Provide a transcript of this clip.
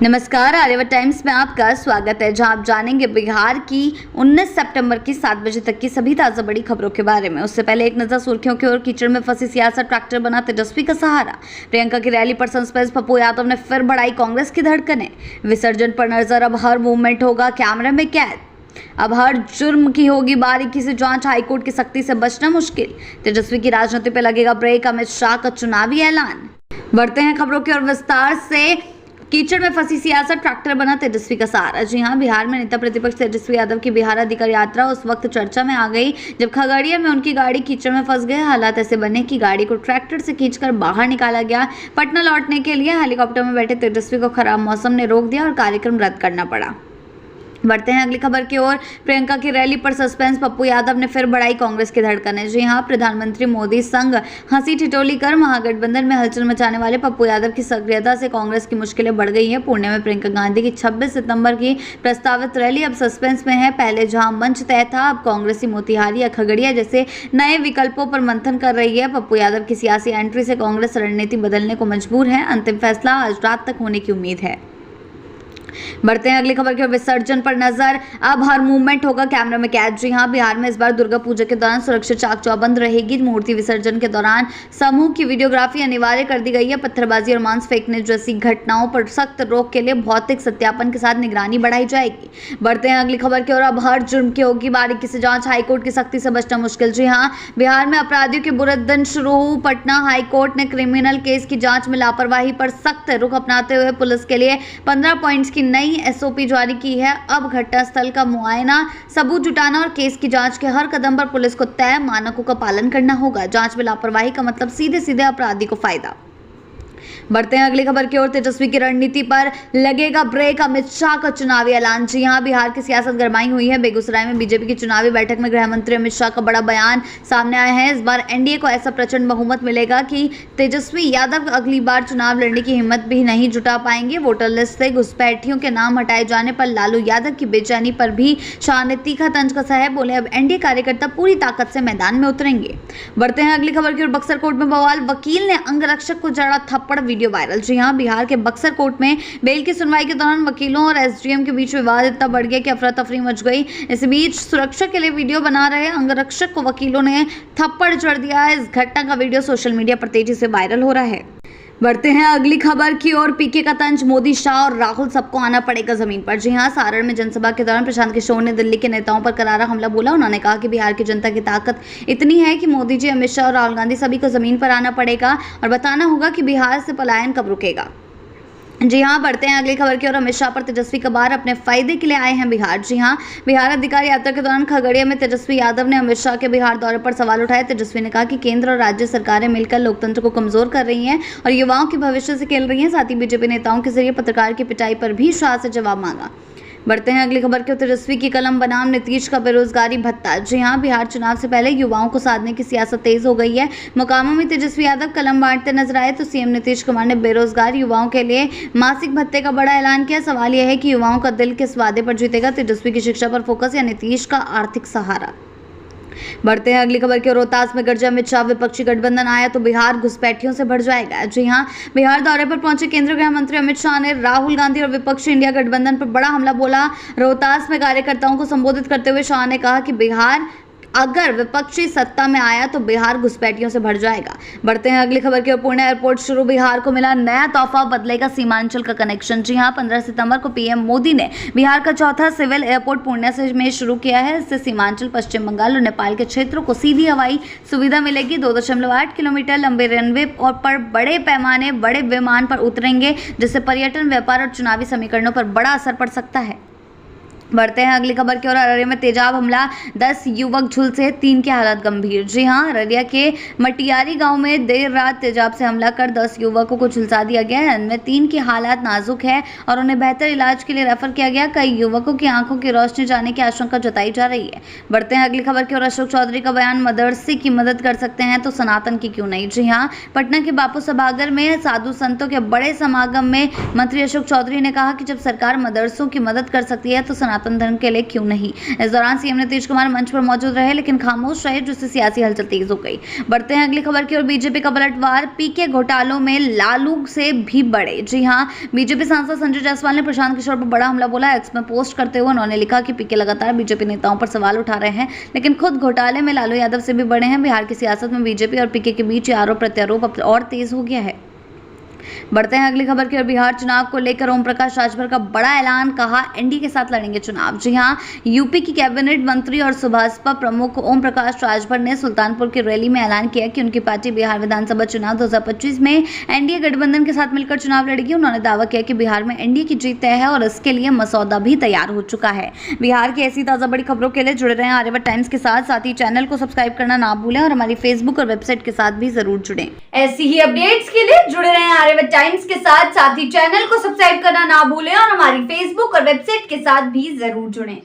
नमस्कार, आर्यवर्त टाइम्स में आपका स्वागत है, जहां आप जानेंगे बिहार की 19 सितंबर की 7 बजे तक की सभी ताजा बड़ी खबरों के बारे में। उससे पहले एक नजर सुर्खियों की ओर। कीचड़ में फंसी सियासत, ट्रैक्टर बना तेजस्वी का सहारा। प्रियंका की रैली पर सस्पेंस, पप्पू यादव ने फिर बढ़ाई कांग्रेस की धड़कनें। विसर्जन पर नजर, अब हर मूवमेंट होगा कैमरे में कैद। अब हर जुर्म की होगी बारीकी से जांच, हाईकोर्ट की सख्ती से बचना मुश्किल। तेजस्वी की राजनीति पर लगेगा ब्रेक, अमित शाह का चुनावी ऐलान। बढ़ते हैं खबरों की ओर विस्तार से। कीचड़ में फंसी सियासत, ट्रैक्टर बना तेजस्वी का सहारा। जी हां, बिहार में नेता प्रतिपक्ष तेजस्वी यादव की बिहार अधिकार यात्रा उस वक्त चर्चा में आ गई जब खगड़िया में उनकी गाड़ी कीचड़ में फंस गई। हालात ऐसे बने कि गाड़ी को ट्रैक्टर से खींचकर बाहर निकाला गया। पटना लौटने के लिए हेलीकॉप्टर में बैठे तेजस्वी को खराब मौसम ने रोक दिया और कार्यक्रम रद्द करना पड़ा। बढ़ते हैं अगली खबर की ओर। प्रियंका की रैली पर सस्पेंस, पप्पू यादव ने फिर बढ़ाई कांग्रेस की धड़कनें। जी हां, प्रधानमंत्री मोदी संग हंसी ठिठोली कर महागठबंधन में हलचल मचाने वाले पप्पू यादव की सक्रियता से कांग्रेस की मुश्किलें बढ़ गई हैं। पुणे में प्रियंका गांधी की 26 सितंबर की प्रस्तावित रैली अब सस्पेंस में है। पहले जहां मंच तय था, अब कांग्रेसी मोतिहारी या खगड़िया जैसे नए विकल्पों पर मंथन कर रही है। पप्पू यादव की सियासी एंट्री से कांग्रेस रणनीति बदलने को मजबूर है। अंतिम फैसला आज रात तक होने की उम्मीद है। बढ़ते हैं अगली खबर के। विसर्जन पर नजर, अब हर मूवमेंट होगा कैमरे में कैद। जी हां, बिहार में इस बार दुर्गा पूजा के दौरान सुरक्षा चाक चौबंद रहेगी। मूर्ति विसर्जन के दौरान समूह की वीडियोग्राफी अनिवार्य कर दी गई है। पत्थरबाजी और मांस फेंकने जैसी घटनाओं पर सख्त रोक के लिए भौतिक सत्यापन के साथ निगरानी बढ़ाई जाएगी। बढ़ते हैं अगली खबर की ओर। अब हर जुर्म की होगी बारीकी से जांच, हाईकोर्ट की सख्ती से बचना मुश्किल। जी हां, बिहार में अपराधियों के बुरे दिन शुरू। पटना हाईकोर्ट ने क्रिमिनल केस की जांच में लापरवाही पर सख्त रुख अपनाते हुए पुलिस के लिए 15 पॉइंट्स की नई एसओपी जारी की है। अब घटनास्थल का मुआयना, सबूत जुटाना और केस की जांच के हर कदम पर पुलिस को तय मानकों का पालन करना होगा। जांच में लापरवाही का मतलब सीधे सीधे अपराधी को फायदा। बढ़ते हैं अगली खबर की ओर। तेजस्वी की रणनीति पर लगेगा ब्रेक, अमित शाह का चुनावी ऐलान। जी हां, बिहार की सियासत गरमाई हुई है। बेगूसराय में बीजेपी की चुनावी बैठक में गृह मंत्री अमित शाह का बड़ा बयान सामने आया है। इस बार एनडीए को ऐसा प्रचंड बहुमत मिलेगा कि तेजस्वी यादव अगली बार चुनाव लड़ने की हिम्मत भी नहीं जुटा पाएंगे। वोटर लिस्ट से घुसपैठियों के नाम हटाए जाने पर लालू यादव की बेचैनी पर भी शाह ने तीखा तंज कसा है। बोले, अब एनडीए कार्यकर्ता पूरी ताकत से मैदान में उतरेंगे। बढ़ते हैं अगली खबर की ओर। बक्सर कोर्ट में बवाल, वकील ने अंगरक्षक को जड़ा थप्पड़, वीडियो वायरल। जी हां, बिहार के बक्सर कोर्ट में बेल की सुनवाई के दौरान वकीलों और एसडीएम के बीच विवाद इतना बढ़ गया कि अफरा तफरी मच गई। इस बीच सुरक्षा के लिए वीडियो बना रहे अंगरक्षक को वकीलों ने थप्पड़ जड़ दिया। इस घटना का वीडियो सोशल मीडिया पर तेजी से वायरल हो रहा है। बढ़ते हैं अगली खबर की ओर। पीके का तंज, मोदी, शाह और राहुल सबको आना पड़ेगा जमीन पर। जी हां, सारण में जनसभा के दौरान प्रशांत किशोर ने दिल्ली के नेताओं पर करारा हमला बोला। उन्होंने कहा कि बिहार की जनता की ताकत इतनी है कि मोदी जी, अमित शाह और राहुल गांधी सभी को जमीन पर आना पड़ेगा और बताना होगा कि बिहार से पलायन कब रुकेगा। जी हां, बढ़ते हैं अगली खबर की ओर। अमित शाह पर तेजस्वी का बार, अपने फायदे के लिए आए हैं बिहार। जी हां, बिहार अधिकार यात्रा के दौरान खगड़िया में तेजस्वी यादव ने अमित शाह के बिहार दौरे पर सवाल उठाए। तेजस्वी ने कहा कि केंद्र और राज्य सरकारें मिलकर लोकतंत्र को कमजोर कर रही हैं और युवाओं के भविष्य से खेल रही हैं। साथ ही बीजेपी नेताओं के जरिए पत्रकार की पिटाई पर भी शाह से जवाब मांगा। बढ़ते हैं अगली खबर के। तेजस्वी की कलम बनाम नीतीश का बेरोजगारी भत्ता। जी हां, बिहार चुनाव से पहले युवाओं को साधने की सियासत तेज हो गई है। मोकामा में तेजस्वी यादव कलम बांटते नजर आए तो सीएम नीतीश कुमार ने बेरोजगार युवाओं के लिए मासिक भत्ते का बड़ा ऐलान किया। सवाल यह है कि युवाओं का दिल किस वादे पर जीतेगा, तेजस्वी की शिक्षा पर फोकस या नीतीश का आर्थिक सहारा। बढ़ते हैं अगली खबर की ओर। रोहतास में गरजा अमित शाह, विपक्षी गठबंधन आया तो बिहार घुसपैठियों से भर जाएगा। जी हां, बिहार दौरे पर पहुंचे केंद्रीय गृह मंत्री अमित शाह ने राहुल गांधी और विपक्षी इंडिया गठबंधन पर बड़ा हमला बोला। रोहतास में कार्यकर्ताओं को संबोधित करते हुए शाह ने कहा कि बिहार अगर विपक्षी सत्ता में आया तो बिहार घुसपैठियों से भर जाएगा। बढ़ते हैं अगली खबर की ओर। पुणे एयरपोर्ट शुरू, बिहार को मिला नया तोहफा, बदलेगा सीमांचल का कनेक्शन। जी हां, 15 सितंबर को पीएम मोदी ने बिहार का चौथा सिविल एयरपोर्ट पुणे से में शुरू किया है। इससे सीमांचल, पश्चिम बंगाल और नेपाल के क्षेत्रों को सीधी हवाई सुविधा मिलेगी। 2.8 किलोमीटर लंबे रनवे और पर बड़े पैमाने बड़े विमान पर उतरेंगे, जिससे पर्यटन, व्यापार और चुनावी समीकरणों पर बड़ा असर पड़ सकता है। बढ़ते हैं अगली खबर की ओर। अररिया में तेजाब हमला, 10 युवक झुलसे, 3 की हालत गंभीर। जी हां, अररिया के मटियारी गांव में देर रात तेजाब से हमला कर 10 युवकों को झुलसा दिया गया है। इनमें 3 की हालत नाजुक है और उन्हें बेहतर इलाज के लिए रेफर किया गया। कई युवकों की आंखों की रोशनी जाने की आशंका जताई जा रही है। बढ़ते हैं अगली खबर की ओर। अशोक चौधरी का बयान, मदरसे की मदद कर सकते हैं तो सनातन की क्यों नहीं। जी हां, पटना के बापू सभागार में साधु संतों के बड़े समागम में मंत्री अशोक चौधरी ने कहा कि जब सरकार मदरसों की मदद कर सकती है तो सनातन सनातन धर्म के लिए क्यों नहीं। इस दौरान सीएम नीतीश कुमार मंच पर मौजूद रहे लेकिन खामोश रहे, जिससे सियासी हलचल तेज हो गई। बढ़ते हैं अगली खबर की ओर। बीजेपी का पलटवार, पीके घोटालों में लालू से भी बड़े। जी हां, बीजेपी सांसद संजय जायसवाल ने प्रशांत किशोर पर बड़ा हमला बोला। एक्स में पोस्ट करते हुए उन्होंने लिखा कि पीके लगातार बीजेपी नेताओं पर सवाल उठा रहे हैं, लेकिन खुद घोटाले में लालू यादव से भी बड़े हैं। बिहार की सियासत में बीजेपी और पीके के बीच आरोप प्रत्यारोप अब और तेज हो गया है। बढ़ते हैं अगली खबर की ओर। बिहार चुनाव को लेकर ओम प्रकाश राजभर का बड़ा ऐलान, कहा एनडीए के साथ लड़ेंगे चुनाव। जी हां, यूपी की कैबिनेट मंत्री और सुभाषपा प्रमुख ओम प्रकाश राजभर ने सुल्तानपुर की रैली में ऐलान किया कि उनकी पार्टी बिहार विधानसभा चुनाव 2025 में एनडीए गठबंधन के साथ मिलकर चुनाव लड़ेगी। उन्होंने दावा किया कि बिहार में एनडीए की जीत तय है और इसके लिए मसौदा भी तैयार हो चुका है। बिहार की ऐसी ताजा बड़ी खबरों के लिए जुड़े रहें आर्यभट्ट टाइम्स के साथ ही चैनल को सब्सक्राइब करना ना भूलें और हमारी फेसबुक और वेबसाइट के साथ भी जरूर जुड़ें। ऐसी ही अपडेट्स के लिए जुड़े रहें आर्यभट्ट टाइम्स के साथ ही चैनल को सब्सक्राइब करना ना भूलें और हमारी फेसबुक और वेबसाइट के साथ भी जरूर जुड़ें।